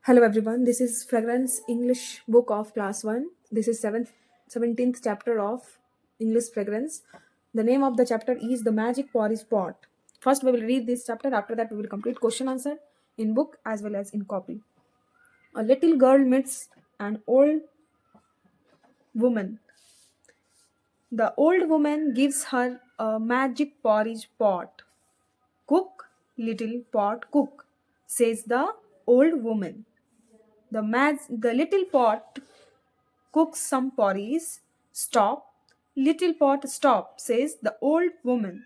Hello everyone, this is Fragrance English book of class 1. This is 17th chapter of English Fragrance. The name of the chapter is The Magic Porridge Pot. First we will read this chapter, after that we will complete question answer in book as well as in copy. A little girl meets an old woman. The old woman gives her a magic porridge pot. Cook, little pot, cook, says the old woman. The little pot cooks some porridge. Stop, little pot, stop, says the old woman.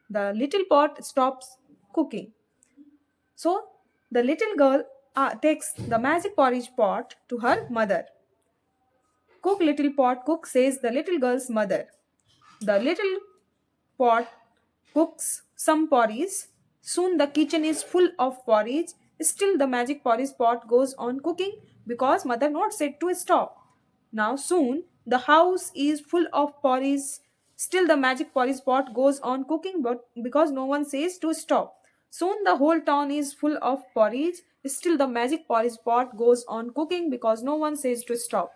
The little pot stops cooking. So the little girl takes the magic porridge pot to her mother. Cook, little pot, cook, says the little girl's mother. The little pot cooks some porridge. Soon the kitchen is full of porridge. Still the magic porridge pot goes on cooking because mother not said to stop. Now soon the house is full of porridge. Still the magic porridge pot goes on cooking but because no one says to stop. Soon the whole town is full of porridge. Still the magic porridge pot goes on cooking because no one says to stop.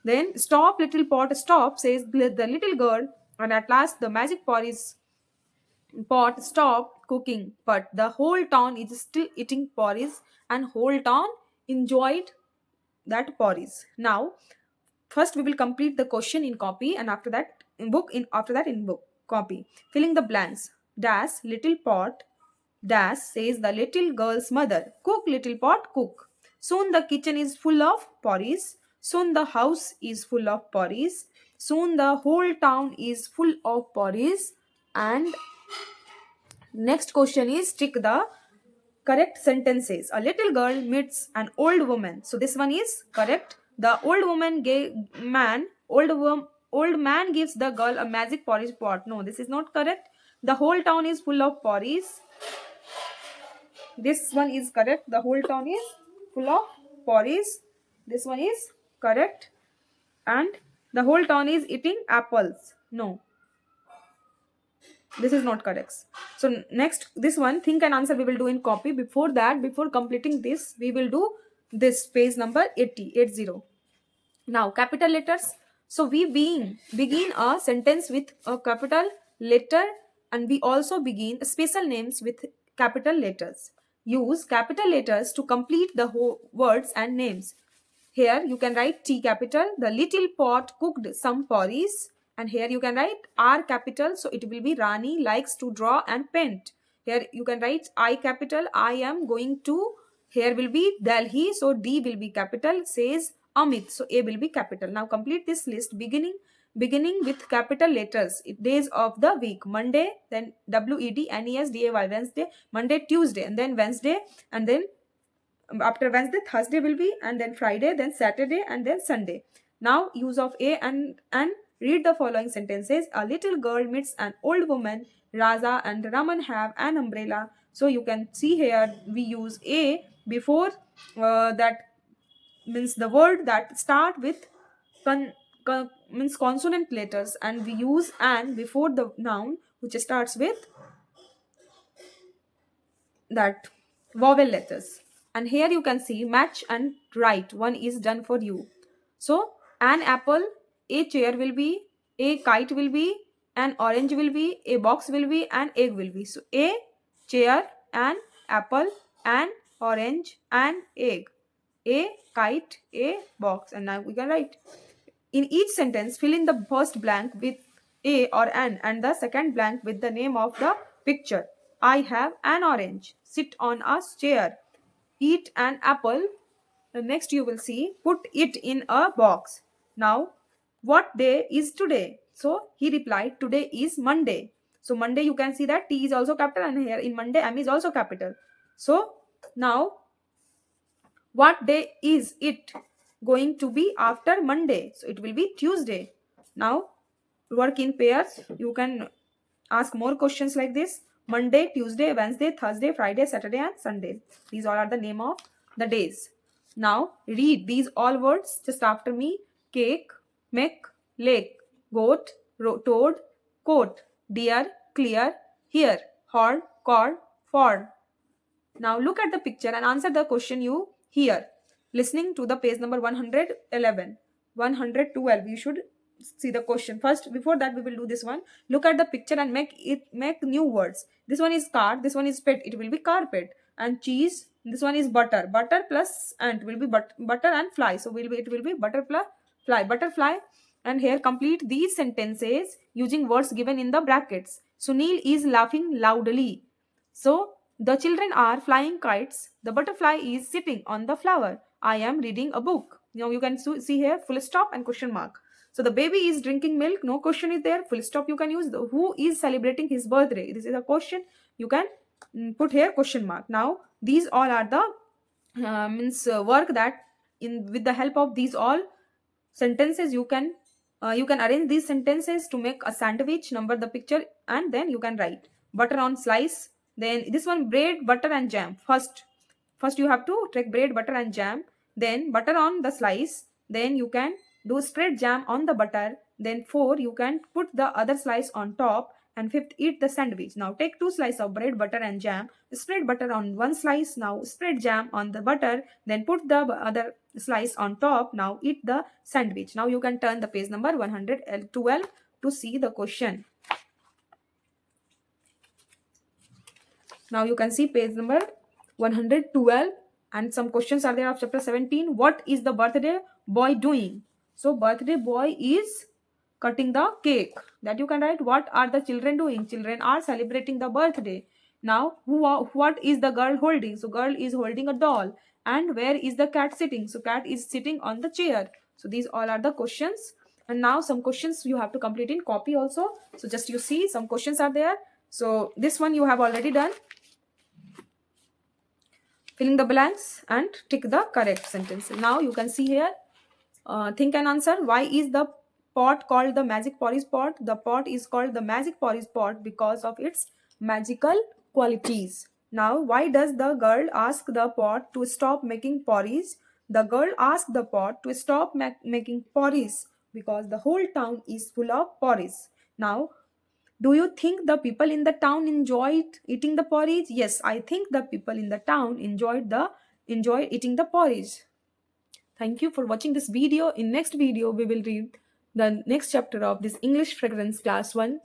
Then stop, little pot, stop, says the little girl, and at last the magic pot stopped cooking. But the whole town is still eating porridge, and whole town enjoyed that porridge. Now, first we will complete the question in copy, and after that in book. In book copy, filling the blanks. Dash little pot. Dash says the little girl's mother. Cook, little pot, cook. Soon the kitchen is full of porridge. Soon the house is full of porridge. Soon the whole town is full of porridge. And next question is tick the correct sentences. A little girl meets an old woman. So this one is correct. The old woman gave man old man gives the girl a magic porridge pot. No, this is not correct. The whole town is full of porridge. This one is correct. The whole town is full of porridge. This one is correct. And the whole town is eating apples. No, this is not correct. So next, this one, think and answer, we will do in copy. Before that, before completing this, we will do this page number 80. Now capital letters. So we begin a sentence with a capital letter, and we also begin special names with capital letters. Use capital letters to complete the whole words and names. Here you can write T capital. The little pot cooked some porridge. And here you can write R capital. So it will be Rani likes to draw and paint. Here you can write I capital. I am going to. Here will be Delhi. So D will be capital. Says Amit. So A will be capital. Now complete this list beginning with capital letters. Days of the week. Monday, then WEDNESDAY, Wednesday, Monday, Tuesday, and then Wednesday, and then after Wednesday, Thursday will be, and then Friday, then Saturday, and then Sunday. Now use of A and read the following sentences. A little girl meets an old woman. Raza and Raman have an umbrella. So you can see here we use A before that means the word that start with means consonant letters, and we use an before the noun which starts with that vowel letters. And here you can see match and write. One is done for you. So an apple, a chair will be, a kite will be, an orange will be, a box will be, an egg will be. So a chair, an apple, an orange, an egg, a kite, a box. And now we can write. In each sentence, fill in the first blank with a or an and the second blank with the name of the picture. I have an orange. Sit on a chair. Eat an apple. The next you will see, put it in a box. Now, what day is today? So he replied, today is Monday. So Monday you can see that T is also capital, and here in Monday M is also capital. So now, what day is it going to be after Monday? So it will be Tuesday. Now work in pairs. You can ask more questions like this. Monday, Tuesday, Wednesday, Thursday, Friday, Saturday, and Sunday. These all are the name of the days. Now read these all words just after me. Cake, make, lake, goat, toad, coat, deer, clear, here, horn, cord, ford. Now look at the picture and answer the question you hear. listening to the page number 111, 112. You should see the question first. Before that, we will do this one. Look at the picture and make new words. This one is car, this one is pet, it will be carpet. And cheese, this one is butter, butter plus ant will be butter and fly, so it will be butter plus fly, butterfly. And here complete these sentences using words given in the brackets. Sunil is laughing loudly. So the children are flying kites. The butterfly is sitting on the flower. I am reading a book. Now you can see here full stop and question mark. So the baby is drinking milk. No question is there. Full stop you can use. Who is celebrating his birthday? This is a question. You can put here question mark. Now these all are the work that with the help of these all sentences you can arrange these sentences to make a sandwich. Number the picture and then you can write butter on slice. Then this one, bread, butter and jam. First you have to take bread, butter and jam, then butter on the slice, then you can do spread jam on the butter, then 4 you can put the other slice on top, and 5th eat the sandwich. Now take 2 slices of bread, butter and jam, spread butter on one slice, now spread jam on the butter, then put the other slice on top, now eat the sandwich. Now you can turn the page number 112 to see the question. Now you can see page number 112 and some questions are there of chapter 17. What is the birthday boy doing? So birthday boy is cutting the cake. That you can write. What are the children doing? Children are celebrating the birthday. Now what is the girl holding? So girl is holding a doll. And where is the cat sitting? So cat is sitting on the chair. So these all are the questions. And now some questions you have to complete in copy also. So just you see some questions are there. So this one you have already done. Filling the blanks and tick the correct sentences. Now you can see here, think and answer. Why is the pot called the magic porridge pot? The pot is called the magic porridge pot because of its magical qualities. Now, why does the girl ask the pot to stop making porridge? The girl asked the pot to stop making porridge because the whole town is full of porridge. Now, do you think the people in the town enjoyed eating the porridge? Yes, I think the people in the town enjoyed eating the porridge. Thank you for watching this video. In next video, we will read the next chapter of this English Fragrance Class 1.